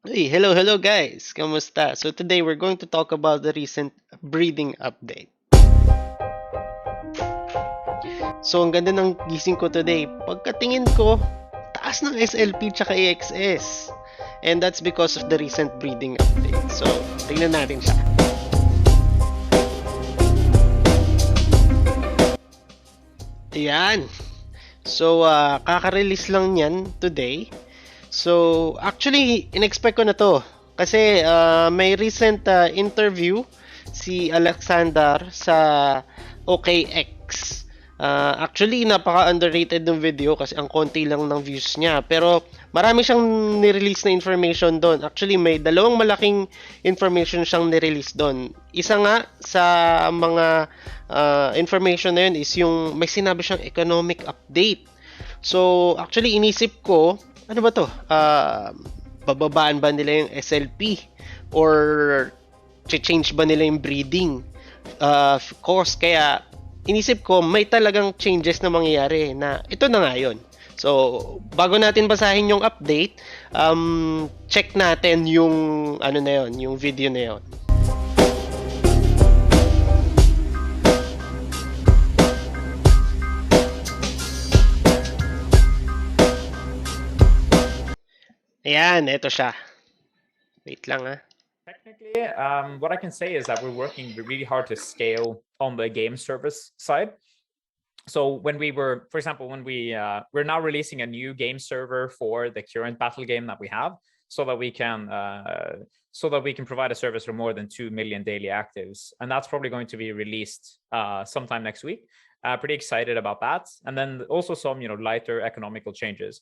Hey, hello guys! Kamusta? So today we're going to talk about the recent breeding update. So ang ganda ng gising ko today. Pagkatingin ko, taas ng SLP tsaka AXS. And that's because of the recent breeding update. So, tingnan natin siya. Ayan. So, kaka-release lang yan today. So, actually, in-expect ko na to. Kasi may recent interview si Alexander sa OKX. Actually, napaka-underrated ng video kasi ang konti lang ng views niya. Pero marami siyang nirelease na information doon. Actually, may dalawang malaking information siyang nirelease doon. Isa nga sa mga information na yun is yung may sinabi siyang economic update. So, actually, inisip ko, ano ba to? Bababaan ba nila yung SLP? Or change ba nila yung breeding course? Kaya, inisip ko, may talagang changes na mangyayari na ito na nga yun. So, bago natin basahin yung update, check natin yung ano na yun, yung video na yun. Ayan, ito siya. Wait lang ah. Technically, what I can say is that we're working really hard to scale on the game service side. So when we were, for example, when we're now releasing a new game server for the current battle game that we have, so that we can provide a service for more than 2 million daily actives, and that's probably going to be released sometime next week. Pretty excited about that, and then also some lighter economical changes.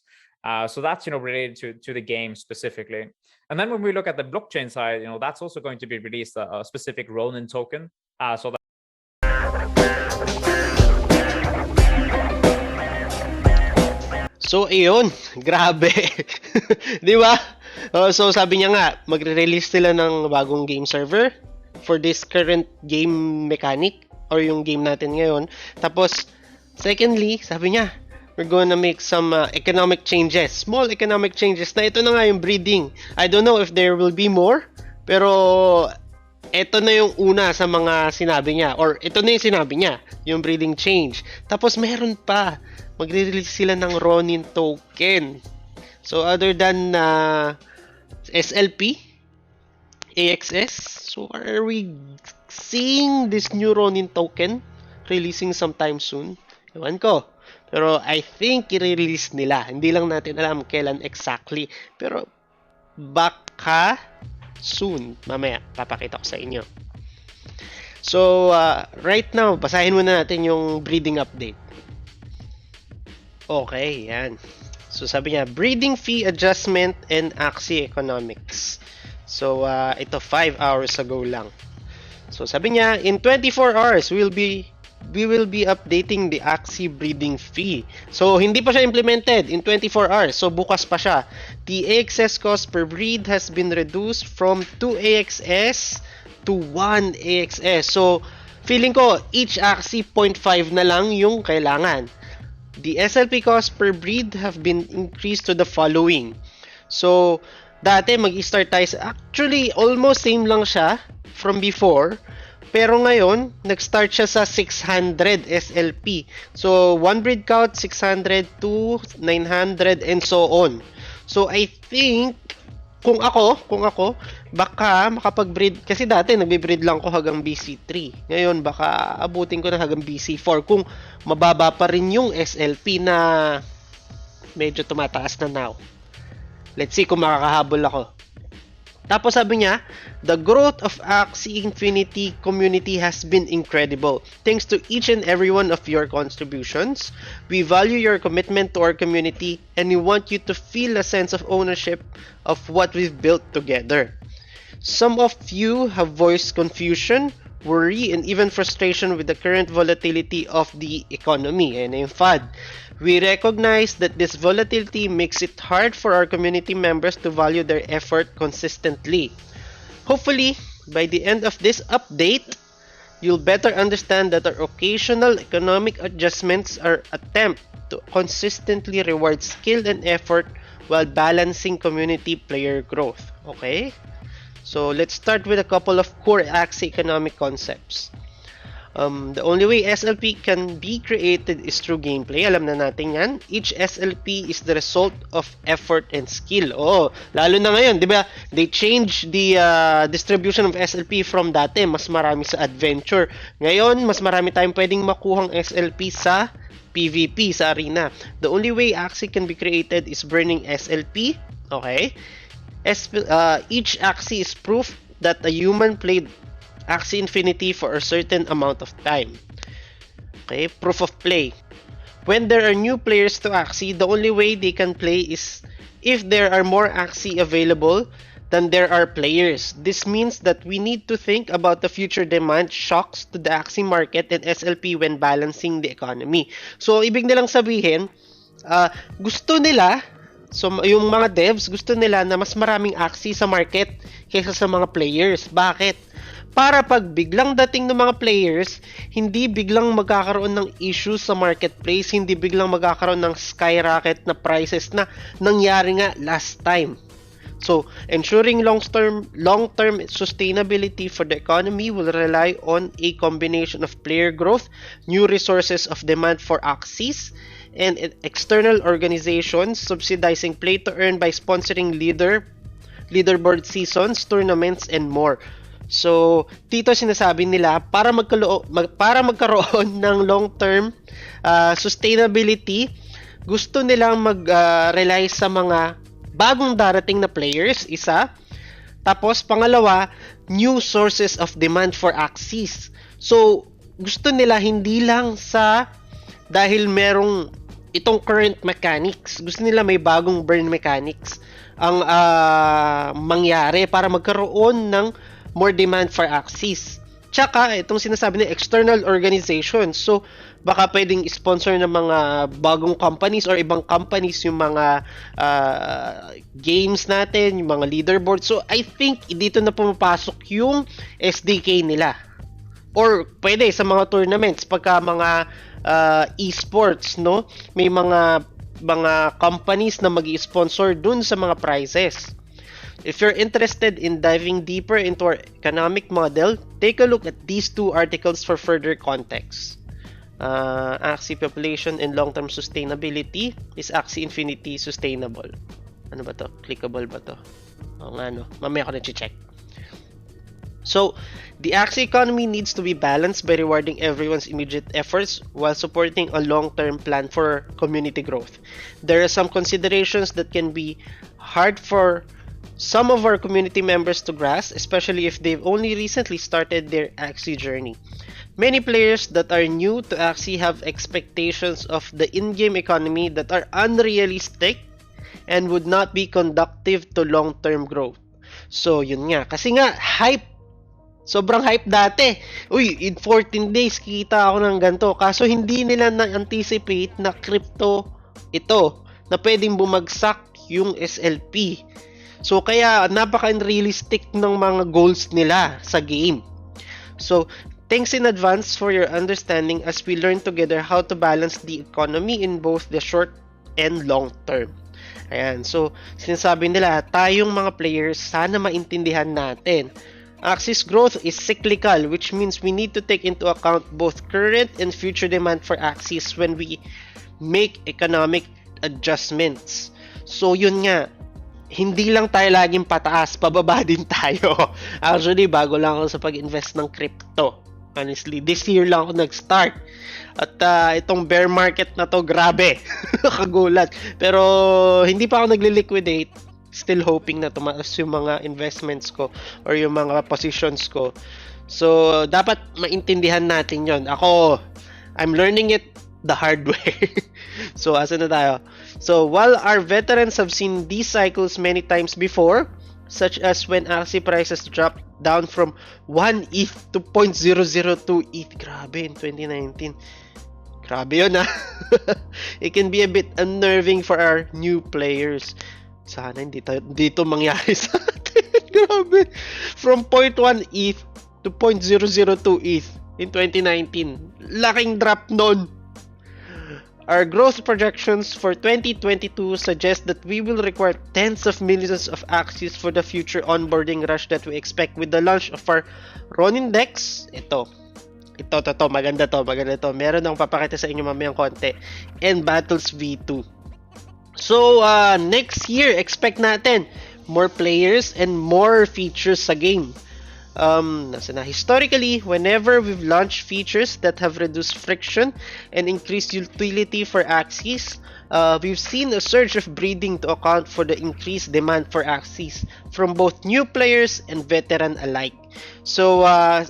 So that's related to the game specifically. And then when we look at the blockchain side, that's also going to be released a specific Ronin token. So that So, ayun. Grabe. Di ba? So, sabi niya nga, magre-release sila ng bagong game server for this current game mechanic or yung game natin ngayon. Tapos, secondly, sabi niya, we're gonna make some economic changes. Small economic changes na ito na nga yung breeding. I don't know if there will be more, pero ito na yung una sa mga sinabi niya or ito na yung sinabi niya, yung breeding change. Tapos meron pa, magre-release sila ng Ronin token. So other than SLP, AXS, so are we seeing this new Ronin token releasing sometime soon? Ewan ko. Pero I think i-release nila. Hindi lang natin alam kailan exactly. Pero baka soon. Mamaya, papakita ko sa inyo. So, right now, basahin muna natin yung breeding update. Okay, yan. So, sabi niya, breeding fee adjustment and Axie economics. So, ito 5 hours ago lang. So, sabi niya, in 24 hours, we will be updating the Axie breeding fee. So, hindi pa siya implemented in 24 hours. So, bukas pa siya. The AXS cost per breed has been reduced from 2 AXS to 1 AXS. So, feeling ko, each Axie 0.5 na lang yung kailangan. The SLP cost per breed have been increased to the following. So, dati mag-start tayo sa, actually, almost same lang siya from before. Pero ngayon, nag-start siya sa 600 SLP. So, one breed count, 600 to 900 and so on. So, I think, kung ako, baka makapag-breed, kasi dati nagbe-breed lang ko hanggang BC3. Ngayon, baka abutin ko na hanggang BC4 kung mababa pa rin yung SLP na medyo tumataas na now. Let's see kung makakahabol ako. Tapos sabi niya, the growth of Axie Infinity community has been incredible. Thanks to each and every one of your contributions. We value your commitment to our community and we want you to feel a sense of ownership of what we've built together. Some of you have voiced confusion, worry, and even frustration with the current volatility of the economy and in FUD. We recognize that this volatility makes it hard for our community members to value their effort consistently. Hopefully, by the end of this update, you'll better understand that our occasional economic adjustments are attempt to consistently reward skill and effort while balancing community player growth. Okay? So let's start with a couple of core Axie economic concepts. The only way SLP can be created is through gameplay. Alam na natin yan. Each SLP is the result of effort and skill. Oh, lalo na ngayon, di ba? They changed the distribution of SLP from dati. Mas marami sa adventure. Ngayon, mas marami tayong pwedeng makuhang SLP sa PvP, sa arena. The only way Axie can be created is burning SLP. Okay? Each Axie is proof that a human played Axie Infinity for a certain amount of time. Okay, proof of play. When there are new players to Axie, the only way they can play is if there are more Axie available than there are players. This means that we need to think about the future demand shocks to the Axie market and SLP when balancing the economy. So, ibig nilang sabihin, gusto nila, so yung mga devs, gusto nila na mas maraming Axie sa market kaysa sa mga players. Bakit? Para pag biglang dating ng mga players, hindi biglang magkakaroon ng issues sa marketplace, hindi biglang magkakaroon ng skyrocket na prices na nangyari nga last time. So, ensuring long-term sustainability for the economy will rely on a combination of player growth, new resources of demand for Axies, and external organizations subsidizing play to earn by sponsoring leaderboard seasons, tournaments, and more. So, dito sinasabi nila para magkaroon ng long-term sustainability, gusto nilang mag-rely sa mga bagong darating na players, isa. Tapos, pangalawa, new sources of demand for Axies. So, gusto nila hindi lang sa dahil merong itong current mechanics, gusto nila may bagong burn mechanics ang mangyari para magkaroon ng more demand for Axies. Tsaka, itong sinasabi ng external organizations. So, baka pwedeng sponsor ng mga bagong companies or ibang companies yung mga games natin, yung mga leaderboard. So, I think dito na pumapasok yung SDK nila. Or pwede sa mga tournaments, pagka mga esports, no? May mga companies na mag-sponsor dun sa mga prizes. If you're interested in diving deeper into our economic model, take a look at these two articles for further context. Axie population and long-term sustainability. Is Axie Infinity sustainable? Ano ba to? Clickable ba to? O nga no, mamaya ko na check. So, the Axie economy needs to be balanced by rewarding everyone's immediate efforts while supporting a long-term plan for community growth. There are some considerations that can be hard for some of our community members to grasp, especially if they've only recently started their Axie journey. Many players that are new to Axie have expectations of the in-game economy that are unrealistic and would not be conducive to long-term growth. So, yun nga. Kasi nga, hype. Sobrang hype dati. Uy, in 14 days, kita ako ng ganito. Kaso hindi nila na-anticipate na crypto ito, na pwedeng bumagsak yung SLP. So, kaya napaka-unrealistic ng mga goals nila sa game. So, thanks in advance for your understanding as we learn together how to balance the economy in both the short and long term. Ayan. So, sinasabi nila, tayong mga players, sana maintindihan natin. Axie's growth is cyclical, which means we need to take into account both current and future demand for Axies when we make economic adjustments. So, yun nga. Hindi lang tayo laging pataas, pababa din tayo. Actually, bago lang ako sa pag-invest ng crypto. Honestly, this year lang ako nag-start. At itong bear market na to, grabe. Kagulat. Pero hindi pa ako nagle-liquidate. Still hoping na tumaas yung mga investments ko or yung mga positions ko. So, dapat maintindihan natin yon. Ako, I'm learning it the hard way. So, asa na tayo? So, while our veterans have seen these cycles many times before, such as when Axie prices dropped down from 1 ETH to 0.002 ETH. Grabe, in 2019. Grabe yun, ha? It can be a bit unnerving for our new players. Sana hindi dito mangyari sa atin. Grabe. From 0.1 ETH to 0.002 ETH in 2019. Laking drop nun. Our growth projections for 2022 suggest that we will require tens of millions of Axies for the future onboarding rush that we expect with the launch of our Ronin decks. Ito, maganda to. Meron akong papakita sa inyo mamayang konti. And Battles V2. So, next year, expect natin more players and more features sa game. Historically, whenever we've launched features that have reduced friction and increased utility for Axies, we've seen a surge of breeding to account for the increased demand for Axies from both new players and veteran alike. So,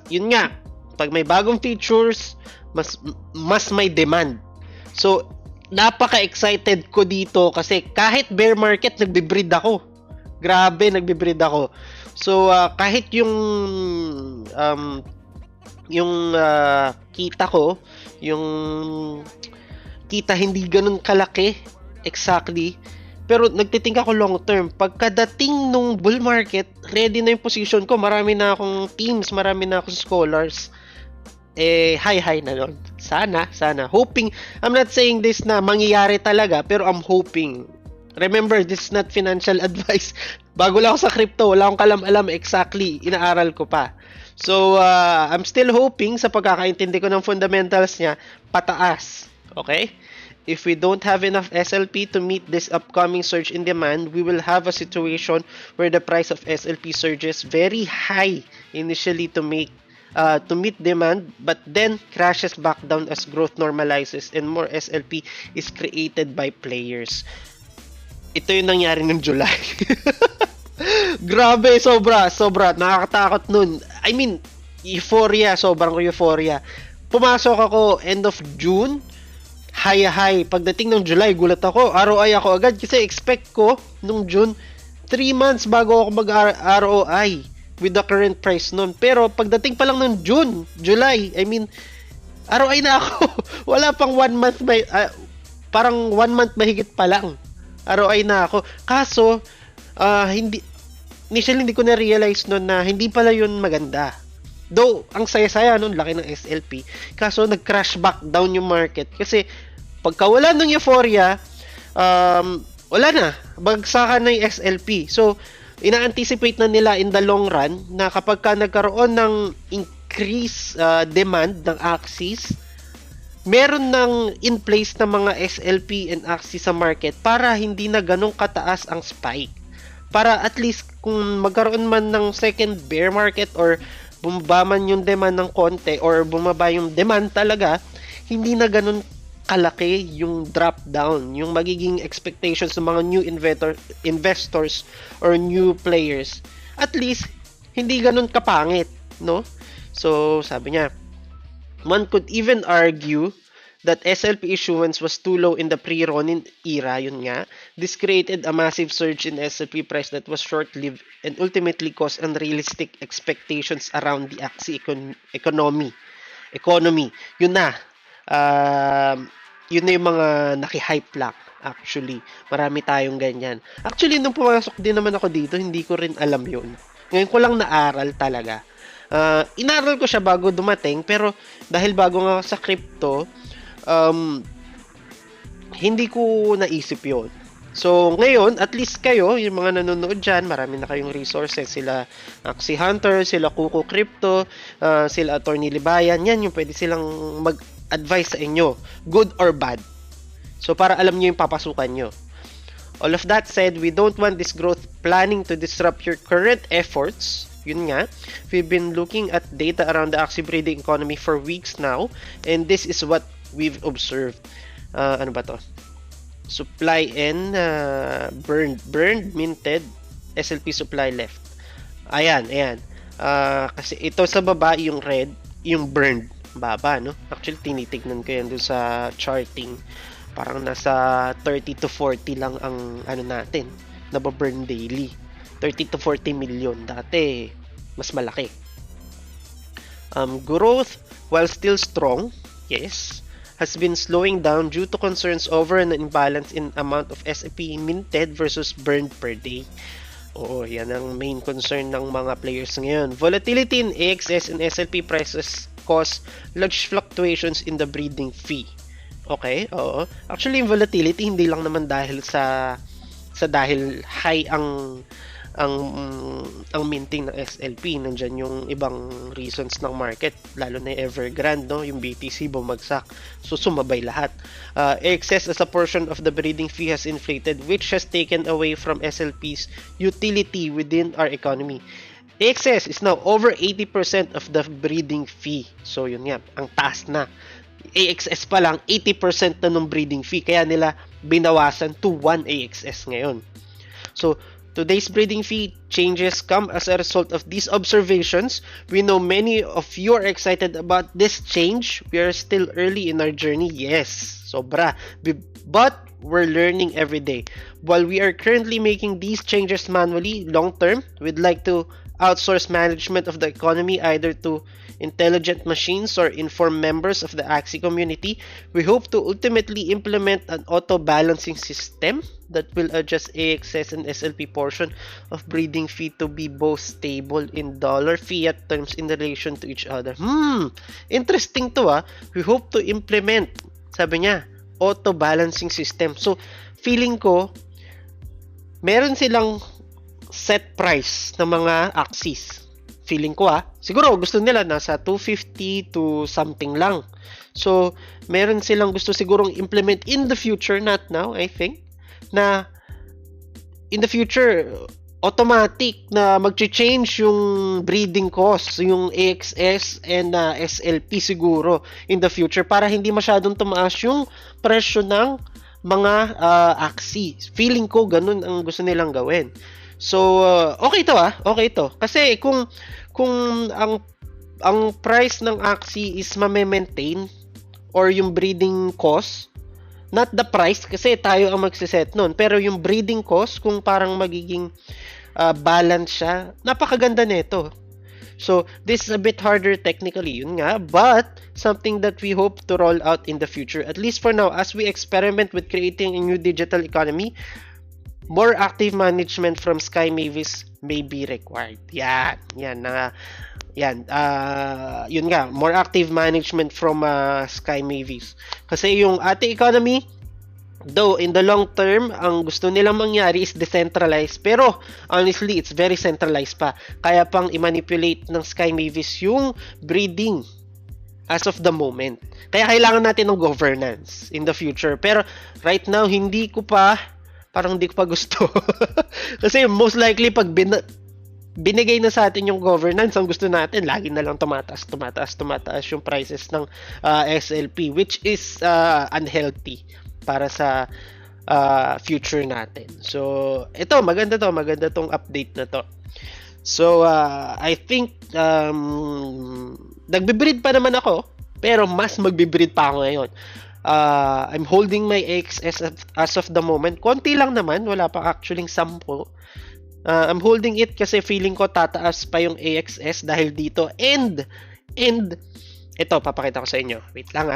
yun nga, pag may bagong features, mas may demand. So, napaka-excited ko dito kasi kahit bear market, nagbe-breed ako. Grabe, nagbe-breed ako. So, kahit yung kita ko, yung kita hindi ganun kalaki exactly, pero nagtithink ako long term. Pagkadating nung bull market, ready na yung position ko. Marami na akong teams, marami na akong scholars. High na nun. Sana. Hoping, I'm not saying this na mangyayari talaga, pero I'm hoping. Remember, this is not financial advice. Bago lang ako sa crypto, wala akong kalam-alam exactly. Inaaral ko pa. So, I'm still hoping sa pagkakaintindi ko ng fundamentals niya, pataas. Okay? If we don't have enough SLP to meet this upcoming surge in demand, we will have a situation where the price of SLP surges very high initially to meet demand, but then crashes back down as growth normalizes and more SLP is created by players. Ito yung nangyari ng July. Grabe, sobra. Nakakatakot nun. I mean, euphoria. Sobrang euphoria. Pumasok ako end of June. High. Pagdating ng July, gulat ako. ROI ako agad kasi expect ko nung June 3 months bago ako mag-ROI with the current price nun. Pero pagdating pa lang ng July, I mean, ROI na ako. Wala pang 1 month, parang 1 month mahigit pa lang. ROI na ako. Kaso, initially hindi ko na-realize nun na hindi pala yun maganda. Though, ang saya-saya nun, laki ng SLP. Kaso, nag-crash back down yung market. Kasi, pagka wala ng euphoria, wala na. Bagsakan na yung SLP. So, ina-anticipate na nila in the long run na kapag ka nagkaroon ng increase demand ng Axies, meron ng in place na mga SLP and Axie sa market para hindi na ganun kataas ang spike. Para at least kung magkaroon man ng second bear market or bumaba man yung demand ng konti or bumaba yung demand talaga, hindi na ganun kalaki yung drop down, yung magiging expectations ng mga new investors or new players. At least, hindi ganun kapangit, no? So, sabi niya, one could even argue that SLP issuance was too low in the pre-Ronin era, yun nga. This created a massive surge in SLP price that was short-lived and ultimately caused unrealistic expectations around the Axie economy. Yun na. Yun na yung mga naki-hype lang. Actually, marami tayong ganyan. Actually, nung pumasok din naman ako dito, hindi ko rin alam yun. Ngayon ko lang naaral talaga. Inaral ko siya bago dumating, pero dahil bago nga sa crypto, hindi ko naisip yon. So, ngayon, at least kayo, yung mga nanonood dyan, marami na kayong resources. Sila Axie Hunter, sila Kuko Crypto, sila Attorney Libayan. Yan yung pwede silang mag-advise sa inyo. Good or bad. So, para alam nyo yung papasukan nyo. All of that said, we don't want this growth planning to disrupt your current efforts. Yun nga, we've been looking at data around the Axie breeding economy for weeks now, and this is what we've observed. Ano ba to? Supply and burned, minted, SLP supply left. Ayan. Kasi ito sa baba, yung red, yung burned, baba, no? Actually, tinitignan ko yan doon sa charting. Parang nasa 30 to 40 lang ang ano natin, nababurn daily. 30 to 40 million. Dati, mas malaki. Growth, while still strong, yes, has been slowing down due to concerns over an imbalance in amount of SLP minted versus burned per day. Oo, yan ang main concern ng mga players ngayon. Volatility in AXS and SLP prices cause large fluctuations in the breeding fee. Okay, oo. Actually, yung volatility hindi lang naman dahil sa dahil high ang minting ng SLP. Nandiyan yung ibang reasons ng market, lalo na yung Evergrande, no? Yung BTC bumagsak. So, sumabay lahat. Excess as a portion of the breeding fee has inflated, which has taken away from SLP's utility within our economy. AXS is now over 80% of the breeding fee. So, yun nga, ang taas na. AXS pa lang, 80% na ng breeding fee. Kaya nila binawasan to 1 AXS ngayon. So, today's breeding fee changes come as a result of these observations. We know many of you are excited about this change. We are still early in our journey. Yes, sobra. But we're learning every day. While we are currently making these changes manually, long term, we'd like to outsource management of the economy either to intelligent machines or inform members of the Axie community. We hope to ultimately implement an auto-balancing system that will adjust AXS and SLP portion of breeding fee to be both stable in dollar fiat terms in relation to each other. Interesting to ah. We hope to implement, sabi niya, auto-balancing system. So, feeling ko, meron silang set price ng mga Axies. Feeling ko siguro gusto nila nasa 250 to something lang. So, meron silang gusto sigurong implement in the future, not now, I think, na in the future, automatic na mag-change yung breeding cost, yung AXS and SLP siguro in the future para hindi masyadong tumaas yung presyo ng mga Axie. Feeling ko ganun ang gusto nilang gawin. So, okay to okay to. Kasi kung ang price ng Axie is ma-maintain or yung breeding cost, not the price kasi tayo ang magsiset nun, pero yung breeding cost kung parang magiging balance siya, napakaganda nito. So, this is a bit harder technically, yun nga, but something that we hope to roll out in the future, at least for now, as we experiment with creating a new digital economy. More active management from Sky Mavis may be required. Yun nga, more active management from Sky Mavis. Kasi yung ating economy, though in the long term, ang gusto nilang mangyari is decentralized. Pero honestly, it's very centralized pa. Kaya pang i-manipulate ng Sky Mavis yung breeding as of the moment. Kaya kailangan natin ng governance in the future. Pero right now, parang hindi ko pa gusto. Kasi most likely pag binigay na sa atin yung governance, ang gusto natin lagi na lang tumataas yung prices ng SLP, which is unhealthy para sa future natin. So, ito maganda tong update na to. So, I think nagbe-breed pa naman ako, pero mas magbe-breed pa ako ngayon. I'm holding my AXS as of the moment. Konti lang naman, wala pa actually 10. I'm holding it kasi feeling ko tataas pa yung AXS dahil dito. And ito, papakita ko sa inyo. Wait lang.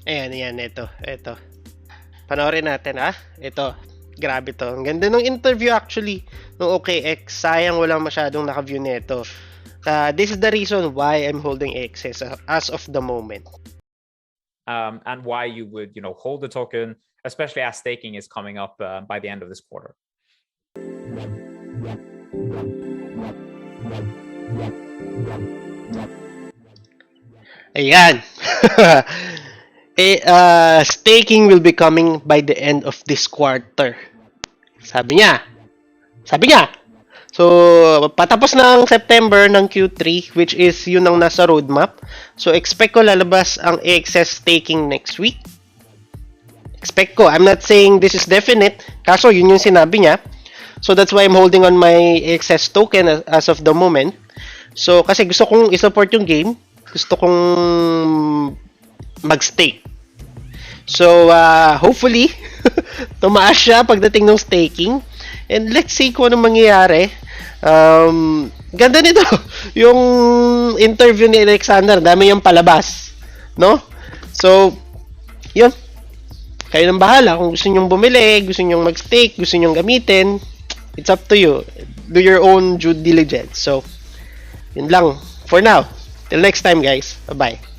Ayan, ito. Panoorin natin ito. Grabe to. Ang ganda ng interview actually ng OKX. Sayang wala masyadong naka-view nito. This is the reason why I'm holding AXS as of the moment. And why you would, hold the token, especially as staking is coming up by the end of this quarter. Ayan. Staking will be coming by the end of this quarter. Sabi niya. So, patapos ng September ng Q3, which is yun ang nasa roadmap. So, expect ko lalabas ang AXS staking next week. Expect ko. I'm not saying this is definite. Kaso, yun yung sinabi niya. So, that's why I'm holding on my AXS token as of the moment. So, kasi gusto kong isupport yung game. Gusto kong mag-stake. So, hopefully, tumaas siya pagdating ng staking. And let's see kung anong mangyayari. Ganda nito. Yung interview ni Alexander, dami yung palabas. No? So, yun. Kayo nang bahala. Kung gusto nyong bumili, gusto nyong mag-stake, gusto nyong gamitin, it's up to you. do your own due diligence. So, yun lang for now. Till next time, guys. Bye-bye.